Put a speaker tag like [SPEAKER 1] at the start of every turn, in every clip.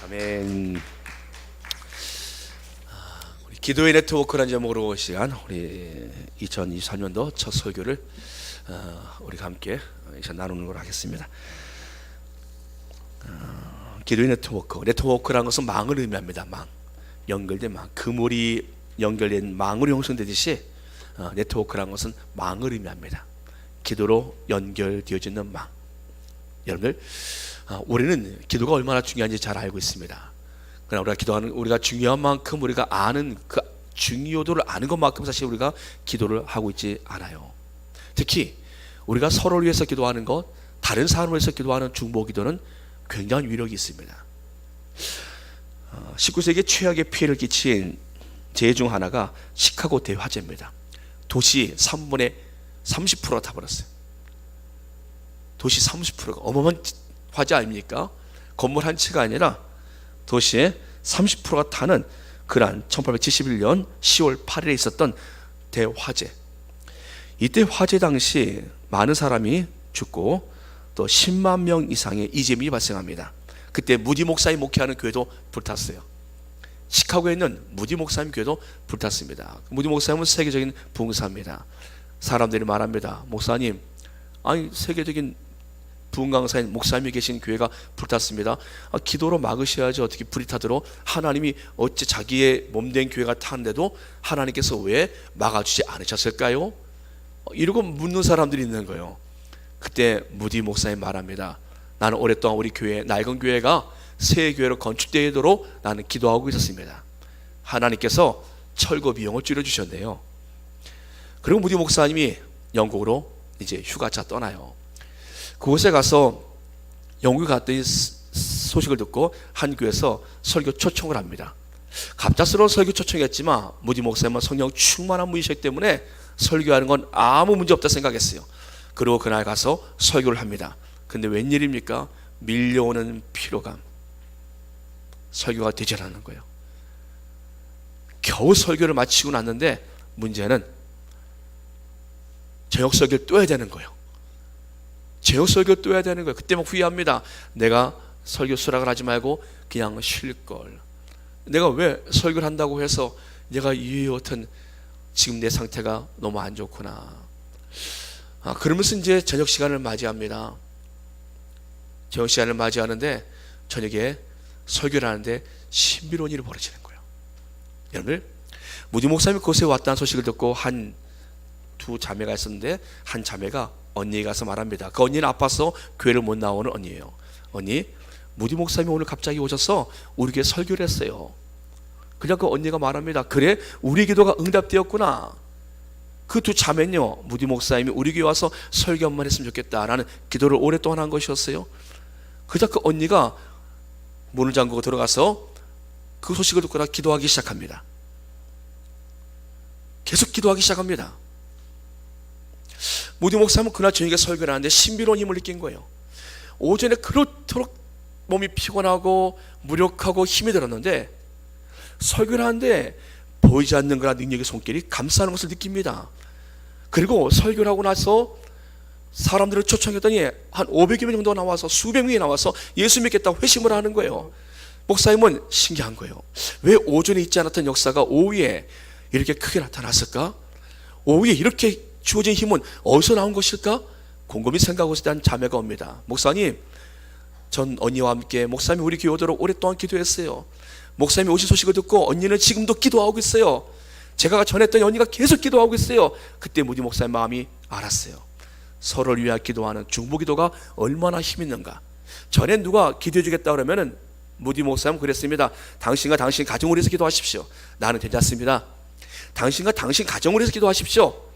[SPEAKER 1] 아멘. 우리 기도의 네트워크라는 제목으로 시간 우리 2024년도 첫 설교를 우리가 함께 이제 나누는 걸 하겠습니다. 기도의 네트워크라는 것은 망을 의미합니다. 망, 연결된 망, 그물이 연결된 망으로 형성되듯이 네트워크라는 것은 망을 의미합니다. 기도로 연결되어지는 망. 여러분들, 우리는 기도가 얼마나 중요한지 잘 알고 있습니다. 그러나 우리가 중요한 만큼 우리가 아는 그 중요도를 아는 것만큼 사실 우리가 기도를 하고 있지 않아요. 특히 우리가 서로를 위해서 기도하는 것, 다른 사람을 위해서 기도하는 중보 기도는 굉장한 위력이 있습니다. 19세기 최악의 피해를 끼친 재해 중 하나가 시카고 대화재입니다. 도시 3분의 30%가 타버렸어요. 도시 30%가 어마어마한 화재 아닙니까? 건물 한 채가 아니라 도시의 30%가 타는 그러한 1871년 10월 8일에 있었던 대화재. 이때 화재 당시 많은 사람이 죽고 또 10만 명 이상의 이재민이 발생합니다. 그때 무디 목사님 목회하는 교회도 불탔어요. 시카고에 있는 무디 목사님 교회도 불탔습니다. 무디 목사님은 세계적인 부흥사입니다. 사람들이 말합니다. 목사님, 아니 세계적인 부흥강사인 목사님이 계신 교회가 불탔습니다. 기도로 막으셔야지 어떻게 불이 타도록. 하나님이 어찌 자기의 몸된 교회가 타는데도 하나님께서 왜 막아주지 않으셨을까요? 이러고 묻는 사람들이 있는 거예요. 그때 무디 목사님 말합니다. 나는 오랫동안 우리 교회, 낡은 교회가 새 교회로 건축되도록 나는 기도하고 있었습니다. 하나님께서 철거 비용을 줄여주셨네요. 그리고 무디 목사님이 영국으로 이제 휴가차 떠나요. 그곳에 가서 영국에 갔더니 소식을 듣고 한 교회에서 설교 초청을 합니다. 갑작스러운 설교 초청이었지만 무디 목사님은 성령 충만한 분이셨기 때문에 설교하는 건 아무 문제 없다 생각했어요. 그리고 그날 가서 설교를 합니다. 근데 웬일입니까? 밀려오는 피로감, 설교가 되지 않는 거예요. 겨우 설교를 마치고 났는데 문제는 저녁 설교를 또 해야 되는 거예요. 저녁 설교를 또 해야 되는 거예요. 그때 막 후회합니다. 내가 설교 수락을 하지 말고 그냥 쉴걸. 내가 왜 설교를 한다고 해서 내가 여튼 지금 내 상태가 너무 안 좋구나. 그러면서 이제 저녁 시간을 맞이합니다. 저녁 시간을 맞이하는데 저녁에 설교를 하는데 신비로운 일이 벌어지는 거예요. 여러분들, 무디 목사님이 그곳에 왔다는 소식을 듣고 두 자매가 있었는데 한 자매가 언니에 가서 말합니다. 그 언니는 아파서 교회를 못 나오는 언니예요. 언니, 무디 목사님이 오늘 갑자기 오셔서 우리 교회 설교를 했어요. 그냥 그 언니가 말합니다. 그래, 우리 기도가 응답되었구나. 그 두 자매는요, 무디 목사님이 우리 교회 와서 설교 한번 했으면 좋겠다라는 기도를 오랫동안 한 것이었어요. 그저 그 언니가 문을 잠그고 들어가서 그 소식을 듣고 기도하기 시작합니다. 계속 기도하기 시작합니다. 무디 목사님은 그날 저녁에 설교를 하는데 신비로운 힘을 느낀 거예요. 오전에 그렇도록 몸이 피곤하고 무력하고 힘이 들었는데 설교를 하는데 보이지 않는 그런 능력의 손길이 감싸는 것을 느낍니다. 그리고 설교를 하고 나서 사람들을 초청했더니 한 500여 명 정도 나와서 수백 명이 나와서 예수 믿겠다고 회심을 하는 거예요. 목사님은 신기한 거예요. 왜 오전에 있지 않았던 역사가 오후에 이렇게 크게 나타났을까? 오후에 이렇게 주어진 힘은 어디서 나온 것일까? 곰곰이 생각하고 있던 자매가 옵니다. 목사님, 전 언니와 함께 목사님이 우리 교회 오도록 오랫동안 기도했어요. 목사님이 오신 소식을 듣고 언니는 지금도 기도하고 있어요. 제가 전했더니 언니가 계속 기도하고 있어요. 그때 무디 목사님 마음이 알았어요. 서로를 위하여 기도하는 중보 기도가 얼마나 힘 있는가. 전에 누가 기도해 주겠다 그러면은 무디 목사님 그랬습니다. 당신과 당신 가정을 위해서 기도하십시오. 나는 괜찮습니다. 당신과 당신 가정을 위해서 기도하십시오.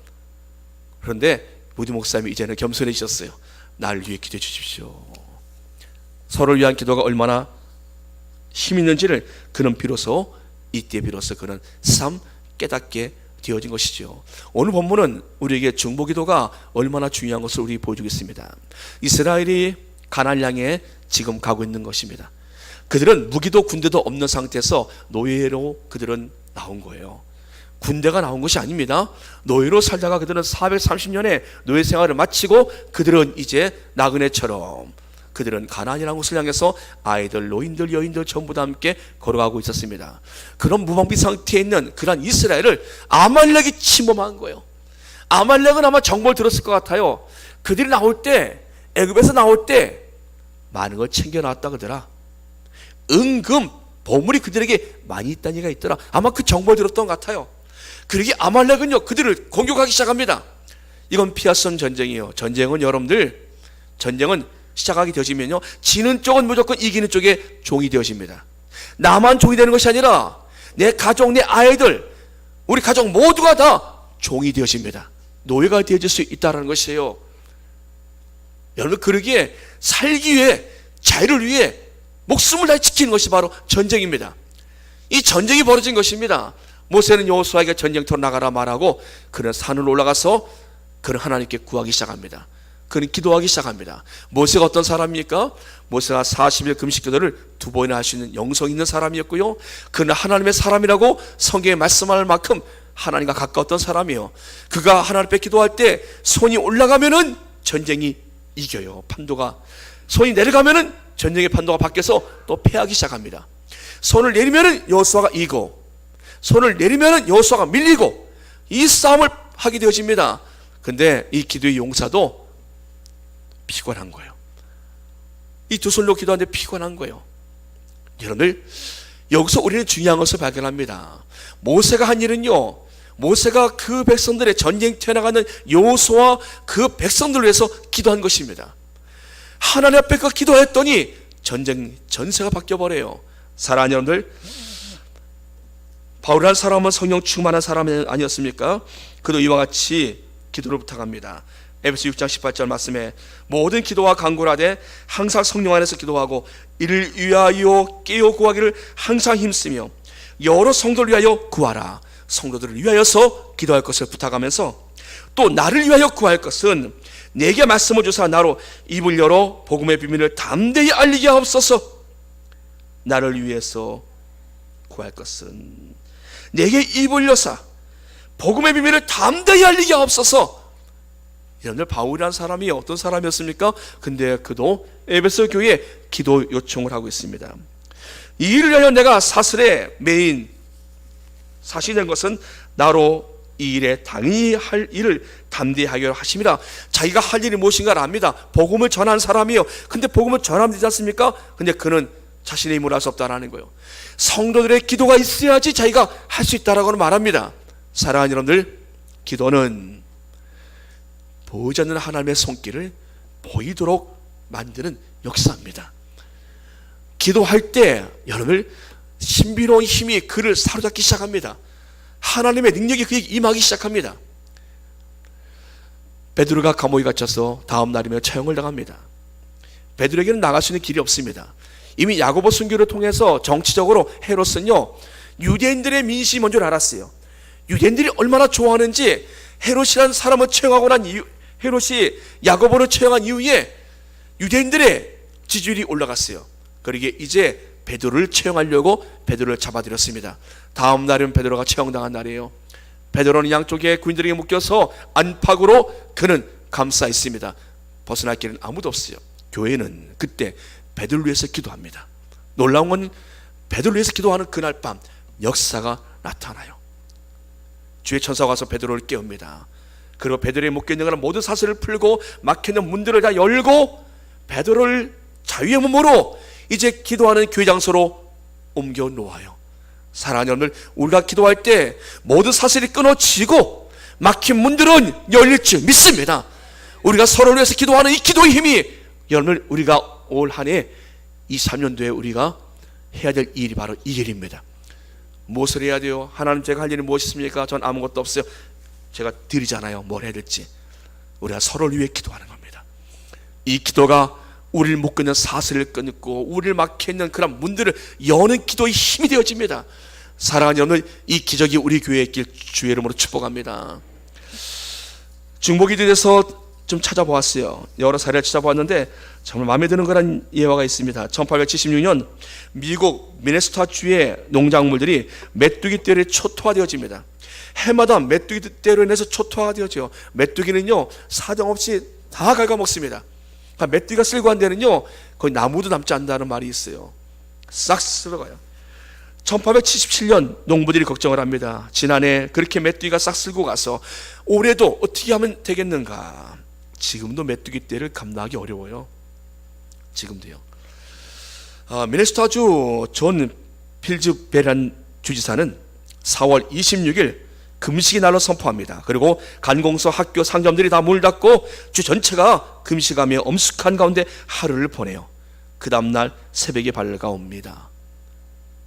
[SPEAKER 1] 그런데 무디 목사님이 이제는 겸손해지셨어요. 나를 위해 기도해 주십시오. 서로를 위한 기도가 얼마나 힘 있는지를 그는 비로소 이때 비로소 그는 깨닫게 되어진 것이죠. 오늘 본문은 우리에게 중보 기도가 얼마나 중요한 것을 우리 보여주고 있습니다. 이스라엘이 가나안을 향해 지금 가고 있는 것입니다. 그들은 무기도 군대도 없는 상태에서 노예로 그들은 나온 거예요. 군대가 나온 것이 아닙니다. 노예로 살다가 그들은 430년의 노예 생활을 마치고 그들은 이제 나그네처럼 그들은 가나안이라는 곳을 향해서 아이들, 노인들, 여인들 전부 다 함께 걸어가고 있었습니다. 그런 무방비 상태에 있는 그런 이스라엘을 아말렉이 침범한 거예요. 아말렉은 아마 정보를 들었을 것 같아요. 그들이 나올 때, 애굽에서 나올 때 많은 걸 챙겨놨다 그러더라. 은금, 보물이 그들에게 많이 있다는 얘기가 있더라. 아마 그 정보를 들었던 것 같아요. 그러기 아말렉은요, 그들을 공격하기 시작합니다. 이건 피할 수 없는 전쟁이에요. 전쟁은 여러분들, 전쟁은 시작하게 되어지면요, 지는 쪽은 무조건 이기는 쪽의 종이 되어집니다. 나만 종이 되는 것이 아니라 내 가족, 내 아이들, 우리 가족 모두가 다 종이 되어집니다. 노예가 되어질 수 있다는 것이에요. 여러분, 그러기에 살기 위해, 자유를 위해 목숨을 다해 지키는 것이 바로 전쟁입니다. 이 전쟁이 벌어진 것입니다. 모세는 여호수아에게 전쟁터로 나가라 말하고 그는 산으로 올라가서 그는 하나님께 구하기 시작합니다. 그는 기도하기 시작합니다. 모세가 어떤 사람입니까? 모세가 40일 금식기도를 2번이나 할 수 있는 영성 있는 사람이었고요, 그는 하나님의 사람이라고 성경에 말씀할 만큼 하나님과 가까웠던 사람이에요. 그가 하나님 앞에 기도할 때 손이 올라가면은 전쟁이 이겨요. 판도가 손이 내려가면은 전쟁의 판도가 바뀌어서 또 패하기 시작합니다. 손을 내리면은 여호수아가 이기고, 손을 내리면은 여호수아가 밀리고, 이 싸움을 하게 되어집니다. 근데 이 기도의 용사도 피곤한 거예요. 이 두 손으로 기도하는데 피곤한 거예요. 여러분들, 여기서 우리는 중요한 것을 발견합니다. 모세가 한 일은요, 모세가 그 백성들의 전쟁터에 나가는 여호수아와 그 백성들을 위해서 기도한 것입니다. 하나님 앞에 그 기도했더니 전세가 바뀌어버려요. 사랑하는 여러분들, 바울이라는 사람은 성령 충만한 사람이 아니었습니까? 그도 이와 같이 기도를 부탁합니다. 에베소 6장 18절 말씀에 모든 기도와 간구를 하되 항상 성령 안에서 기도하고 이를 위하여 깨어 구하기를 항상 힘쓰며 여러 성도를 위하여 구하라. 성도들을 위하여서 기도할 것을 부탁하면서 또 나를 위하여 구할 것은 내게 말씀을 주사 나로 입을 열어 복음의 비밀을 담대히 알리게 하옵소서. 나를 위해서 구할 것은 내게 입을 여사 복음의 비밀을 담대히 알리게 하옵소서. 여러분들, 바울이라는 사람이 어떤 사람이었습니까? 근데 그도 에베소 교회에 기도 요청을 하고 있습니다. 이 일을 위하여 내가 사슬의 메인 사실이 된 것은 나로 이 일에 당연히 할 일을 담대히 하기로 하심이라. 자기가 할 일이 무엇인가를 압니다. 복음을 전한 사람이요. 근데 복음을 전하면 되지 않습니까? 근데 그는 자신의 힘으로 할 수 없다라는 거예요. 성도들의 기도가 있어야지 자기가 할 수 있다라고 말합니다. 사랑하는 여러분들, 기도는 보이지 않는 하나님의 손길을 보이도록 만드는 역사입니다. 기도할 때 여러분들, 신비로운 힘이 그를 사로잡기 시작합니다. 하나님의 능력이 그에게 임하기 시작합니다. 베드로가 감옥에 갇혀서 다음 날이면 처형을 당합니다. 베드로에게는 나갈 수 있는 길이 없습니다. 이미 야고보 순교를 통해서 정치적으로 헤롯은요, 유대인들의 민심이 먼저 알았어요. 유대인들이 얼마나 좋아하는지 헤롯이라는 사람을 처형하고 난 이후, 헤롯이 야고보를 처형한 이후에 유대인들의 지지율이 올라갔어요. 그러기에 이제 베드로를 처형하려고 베드로를 잡아들였습니다. 다음 날은 베드로가 처형당한 날이에요. 베드로는 양쪽에 군인들에게 묶여서 안팎으로 그는 감싸 있습니다. 벗어날 길은 아무도 없어요. 교회는 그때 베드로를 위해서 기도합니다. 놀라운 건 베드로를 위해서 기도하는 그날 밤 역사가 나타나요. 주의 천사가 와서 베드로를 깨웁니다. 그리고 베드로에 묶여있는 그런 모든 사슬을 풀고 막혀있는 문들을 다 열고 베드로를 자유의 몸으로 이제 기도하는 교회 장소로 옮겨 놓아요. 사랑하는 여러분들, 우리가 기도할 때 모든 사슬이 끊어지고 막힌 문들은 열릴 줄 믿습니다. 우리가 서로를 위해서 기도하는 이 기도의 힘이, 여러분들, 우리가 올 한 해 23년도에 우리가 해야 될 일이 바로 이 일입니다. 무엇을 해야 돼요? 하나님, 제가 할 일이 무엇이 있습니까? 전 아무것도 없어요. 제가 드리잖아요. 뭘 해야 될지. 우리가 서로를 위해 기도하는 겁니다. 이 기도가 우리를 묶고 있는 사슬을 끊고 우리를 막혀있는 그런 문들을 여는 기도의 힘이 되어집니다. 사랑하는 여러분, 이 기적이 우리 교회에 있길 주의 이름으로 축복합니다. 중보기도에 대해서 좀 찾아보았어요. 여러 사례를 찾아보았는데 정말 마음에 드는 그런 예화가 있습니다. 1876년 미국 미네소타주의 농작물들이 메뚜기떼로 초토화되어집니다. 해마다 메뚜기떼로 인해서 초토화되어져요. 메뚜기는요, 사정없이 다 갉아먹습니다. 그러니까 메뚜기가 쓸고 한 데는요 거의 나무도 남지 않는다는 말이 있어요. 싹 쓸어가요. 1877년 농부들이 걱정을 합니다. 지난해 그렇게 메뚜기가 싹 쓸고 가서 올해도 어떻게 하면 되겠는가. 지금도 메뚜기 떼를 감당하기 어려워요. 지금도요. 미네소타주 존 필즈베란 주지사는 4월 26일 금식의 날로 선포합니다. 그리고 관공서, 학교, 상점들이 다 문을 닫고 주 전체가 금식하며 엄숙한 가운데 하루를 보내요. 그 다음날 새벽에 밝아옵니다.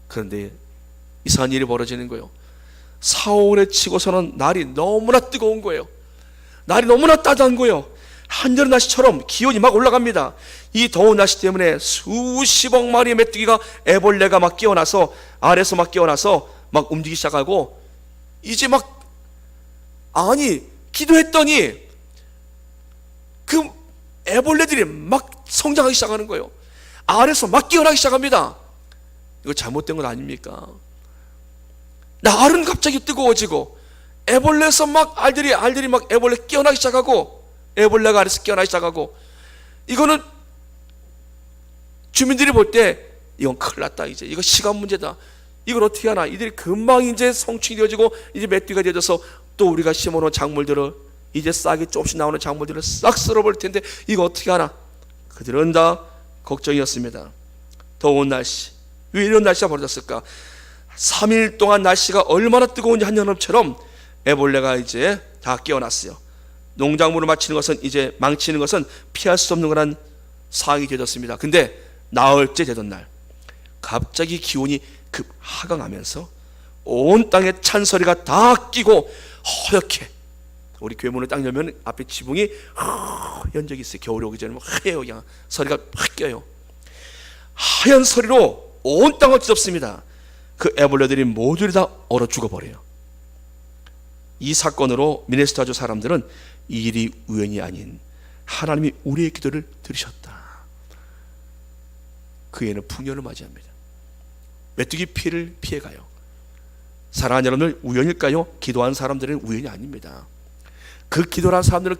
[SPEAKER 1] 그런데 이상한 일이 벌어지는 거예요. 4월에 치고서는 날이 너무나 뜨거운 거예요. 날이 너무나 따뜻한 거예요. 한여름 날씨처럼 기온이 막 올라갑니다. 이 더운 날씨 때문에 수십억 마리의 메뚜기가, 애벌레가 막 깨어나서, 알에서 막 깨어나서 막 움직이기 시작하고, 이제 막 기도했더니 그 애벌레들이 막 성장하기 시작하는 거예요. 알에서 막 깨어나기 시작합니다. 이거 잘못된 건 아닙니까? 날은 갑자기 뜨거워지고 애벌레에서 막 알들이 막 애벌레 깨어나기 시작하고, 애벌레가 알에서 깨어나기 시작하고, 이거는 주민들이 볼 때 이건 큰일 났다, 이제 이거 시간 문제다, 이걸 어떻게 하나, 이들이 금방 이제 성충이 되어지고 이제 메뚜기가 되어져서 또 우리가 심어놓은 작물들을, 이제 싹이 조금씩 나오는 작물들을 싹 쓸어버릴 텐데 이거 어떻게 하나. 그들은 다 걱정이었습니다. 더운 날씨, 왜 이런 날씨가 벌어졌을까? 3일 동안 날씨가 얼마나 뜨거운지 한여름처럼 애벌레가 이제 다 깨어났어요. 농작물을 이제 망치는 것은 피할 수 없는 거란 상황이 되어졌습니다. 근데 나흘째 되던 날 갑자기 기온이 급 하강하면서 온 땅에 찬소리가 다 끼고 허옇게, 우리 교회 문을 딱 열면 앞에 지붕이 하얀 적이 있어요. 겨울이 오기 전에 하얘요. 그냥 소리가 확 껴요. 하얀 소리로 온 땅을 뒤덮습니다. 그 애벌레들이 모두 다 얼어 죽어버려요. 이 사건으로 미네소타주 사람들은 이 일이 우연이 아닌 하나님이 우리의 기도를 들으셨다. 그 해는 풍년을 맞이합니다. 메뚜기 피를 피해가요. 사랑하는 여러분들, 우연일까요? 기도한 사람들은 우연이 아닙니다. 그 기도한 사람들은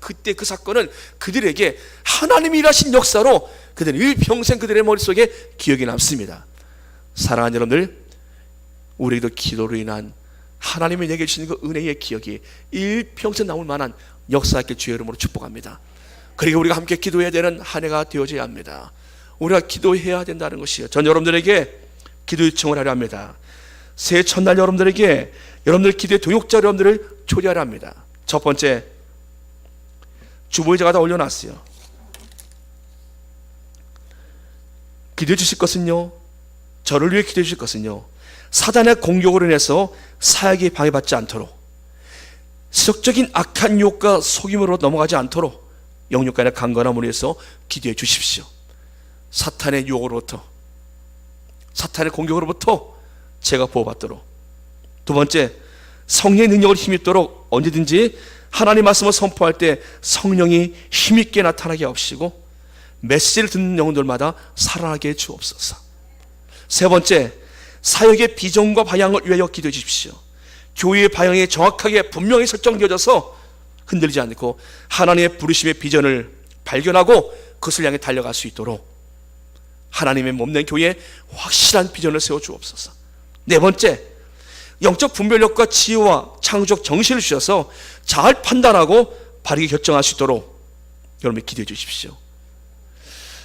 [SPEAKER 1] 그때 그 사건은 그들에게 하나님이 일하신 역사로 그들은 일평생 그들의 머릿속에 기억이 남습니다. 사랑하는 여러분들, 우리에게도 기도로 인한 하나님이 내게 주시는 그 은혜의 기억이 일평생 남을 만한 역사의 주의 이름으로 축복합니다. 그리고 우리가 함께 기도해야 되는 한 해가 되어져야 합니다. 우리가 기도해야 된다는 것이에요. 전 여러분들에게 기도 요청을 하려 합니다. 새해 첫날 여러분들에게, 여러분들 기도의 동역자 여러분들을 초대하려 합니다. 첫 번째, 주보의자가 다 올려놨어요. 기도해 주실 것은요, 저를 위해 기도해 주실 것은요, 사단의 공격으로 인해서 사역이 방해받지 않도록, 세속적인 악한 유혹과 속임으로 넘어가지 않도록 영육간의 강건함을 위해서 기도해 주십시오. 사탄의 유혹으로부터, 사탄의 공격으로부터 제가 보호받도록. 두 번째, 성령의 능력을 힘입도록 언제든지 하나님 말씀을 선포할 때 성령이 힘있게 나타나게 하옵시고 메시지를 듣는 영혼들마다 살아나게 해 주옵소서. 세 번째, 사역의 비전과 방향을 위하여 기도해 주십시오. 교회의 방향이 정확하게 분명히 설정되어져서 흔들리지 않고 하나님의 부르심의 비전을 발견하고 그것을 향해 달려갈 수 있도록 하나님의 몸된 교회에 확실한 비전을 세워 주옵소서. 네 번째, 영적 분별력과 지혜와 창조적 정신을 주셔서 잘 판단하고 바르게 결정할 수 있도록 여러분이 기도해 주십시오.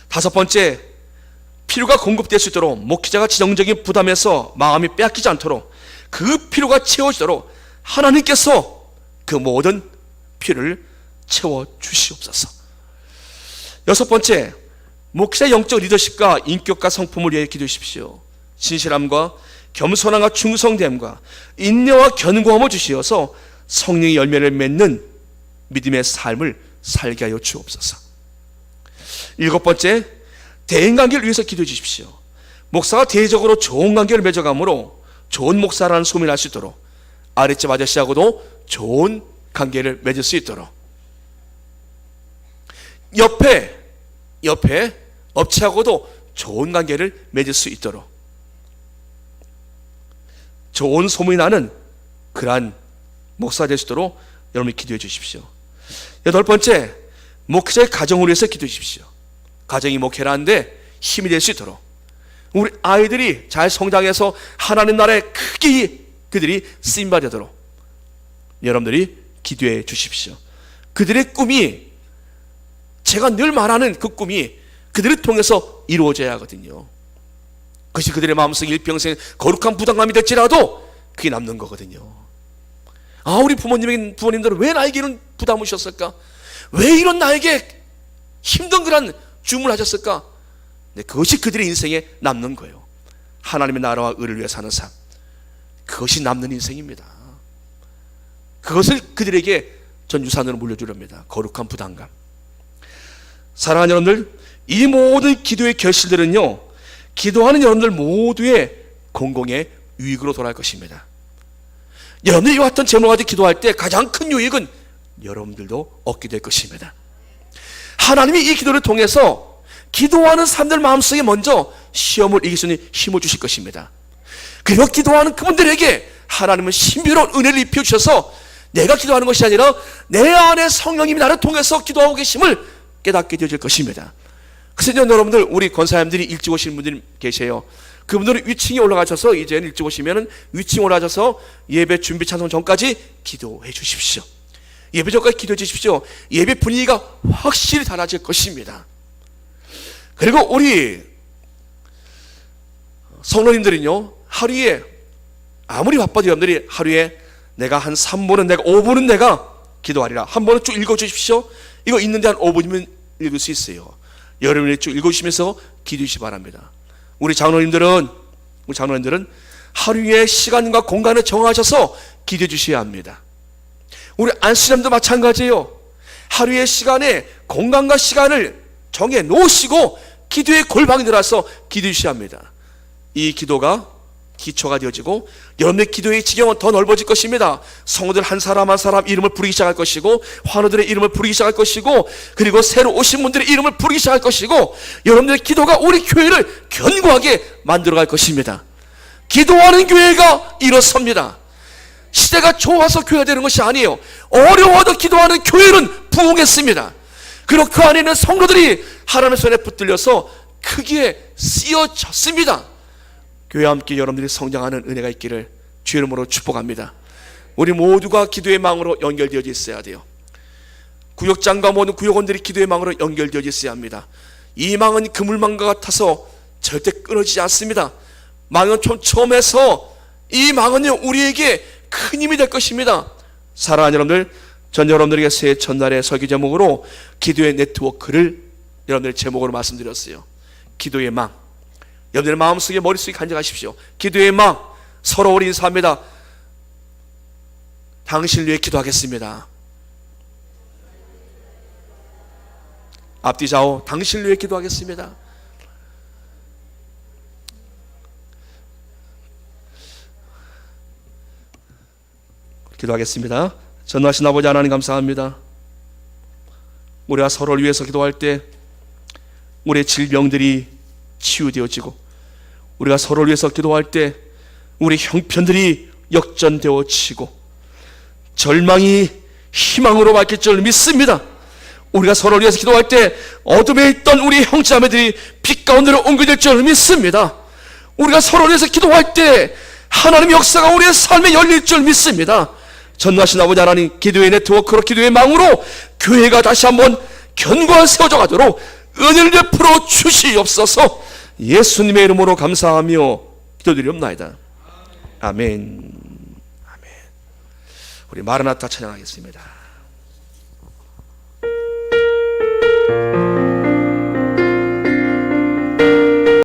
[SPEAKER 1] 다섯 번째, 필요가 공급될 수 있도록 목회자가 지정적인 부담에서 마음이 빼앗기지 않도록 그 필요가 채워지도록 하나님께서 그 모든 필요를 채워 주시옵소서. 여섯 번째, 목회자의 영적 리더십과 인격과 성품을 위해 기도해 주십시오. 진실함과 겸손함과 충성됨과 인내와 견고함을 주시어서 성령의 열매를 맺는 믿음의 삶을 살게 하여 주옵소서. 일곱 번째, 대인관계를 위해서 기도해 주십시오. 목사가 대외적으로 좋은 관계를 맺어가므로 좋은 목사라는 소문을 할 수 있도록, 아랫집 아저씨하고도 좋은 관계를 맺을 수 있도록, 옆에 업체하고도 좋은 관계를 맺을 수 있도록 좋은 소문이 나는 그러한 목사가 될 수 있도록 여러분이 기도해 주십시오. 여덟 번째, 목회자의 가정을 위해서 기도해 주십시오. 가정이 목회를 하는데 힘이 될 수 있도록, 우리 아이들이 잘 성장해서 하나님 나라에 크게 그들이 쓰임받도록 여러분들이 기도해 주십시오. 그들의 꿈이, 제가 늘 말하는 그 꿈이 그들을 통해서 이루어져야 하거든요. 그것이 그들의 마음속에 일평생 거룩한 부담감이 될지라도 그게 남는 거거든요. 아, 우리 부모님들은 왜 나에게 이런 부담을 주셨을까? 왜 이런 나에게 힘든 그런 주문을 하셨을까? 네, 그것이 그들의 인생에 남는 거예요. 하나님의 나라와 의를 위해 사는 삶, 그것이 남는 인생입니다. 그것을 그들에게 전 유산으로 물려주렵니다. 거룩한 부담감. 사랑하는 여러분들, 이 모든 기도의 결실들은요, 기도하는 여러분들 모두의 공공의 유익으로 돌아갈 것입니다. 여러분들이 이와 같은 제목을 가지고 기도할 때 가장 큰 유익은 여러분들도 얻게 될 것입니다. 하나님이 이 기도를 통해서 기도하는 사람들 마음속에 먼저 시험을 이길 수 있는 힘을 주실 것입니다. 그리고 기도하는 그분들에게 하나님은 신비로운 은혜를 입혀주셔서 내가 기도하는 것이 아니라 내 안에 성령님이 나를 통해서 기도하고 계심을 깨닫게 되어질 것입니다. 그래서 여러분들, 우리 권사님들이 일찍 오시는 분들이 계세요. 그분들은 위층에 올라가셔서, 이제는 일찍 오시면 위층에 올라가셔서 예배 준비 찬송 전까지 기도해 주십시오. 예배 전까지 기도해 주십시오. 예배 분위기가 확실히 달라질 것입니다. 그리고 우리 성도님들은요, 하루에 아무리 바빠도 여러분들이 하루에 내가 한 3분은 내가 5분은 내가 기도하리라. 한 번은 쭉 읽어주십시오. 이거 있는데 한 5분이면 읽을 수 있어요. 여러분이 쭉 읽어주시면서 기도해 주시기 바랍니다. 우리 장로님들은 하루의 시간과 공간을 정하셔서 기도해 주셔야 합니다. 우리 안수님도 마찬가지예요. 하루의 시간에 공간과 시간을 정해 놓으시고 기도의 골방에 들어와서 기도해 주셔야 합니다. 이 기도가 기초가 되어지고 여러분의 기도의 지경은 더 넓어질 것입니다. 성도들 한 사람 한 사람 이름을 부르기 시작할 것이고, 환우들의 이름을 부르기 시작할 것이고, 그리고 새로 오신 분들의 이름을 부르기 시작할 것이고, 여러분들의 기도가 우리 교회를 견고하게 만들어갈 것입니다. 기도하는 교회가 일어섭니다. 시대가 좋아서 교회가 되는 것이 아니에요. 어려워도 기도하는 교회는 부흥했습니다. 그리고 그 안에 있는 성도들이 하나님의 손에 붙들려서 크게 쓰여졌습니다. 교회와 함께 여러분들이 성장하는 은혜가 있기를 주의 이름으로 축복합니다. 우리 모두가 기도의 망으로 연결되어 있어야 돼요. 구역장과 모든 구역원들이 기도의 망으로 연결되어 있어야 합니다. 이 망은 그물망과 같아서 절대 끊어지지 않습니다. 망은 처음에서 이 망은 우리에게 큰 힘이 될 것입니다. 사랑하는 여러분들, 전 여러분들에게 새해 첫날의 설교 제목으로 기도의 네트워크를 여러분들의 제목으로 말씀드렸어요. 기도의 망. 여러분들의 마음속에 머릿속에 간직하십시오. 기도의 망. 서로 우리 인사합니다. 당신을 위해 기도하겠습니다. 앞뒤 좌우 당신을 위해 기도하겠습니다. 기도하겠습니다. 전능하신 아버지 하나님 감사합니다. 우리가 서로를 위해서 기도할 때 우리의 질병들이 치유되어지고, 우리가 서로를 위해서 기도할 때 우리 형편들이 역전되어지고 절망이 희망으로 바뀔 줄 믿습니다. 우리가 서로를 위해서 기도할 때 어둠에 있던 우리 형제자매들이 빛 가운데로 옮겨질 줄 믿습니다. 우리가 서로를 위해서 기도할 때 하나님의 역사가 우리의 삶에 열릴 줄 믿습니다. 전능하신 아버지 하나님, 기도의 네트워크로, 기도의 망으로 교회가 다시 한번 견고한 세워져 가도록 은혜를 베풀어 주시옵소서. 예수님의 이름으로 감사하며 기도드리옵나이다. 아멘. 아멘. 우리 마라나타 찬양하겠습니다.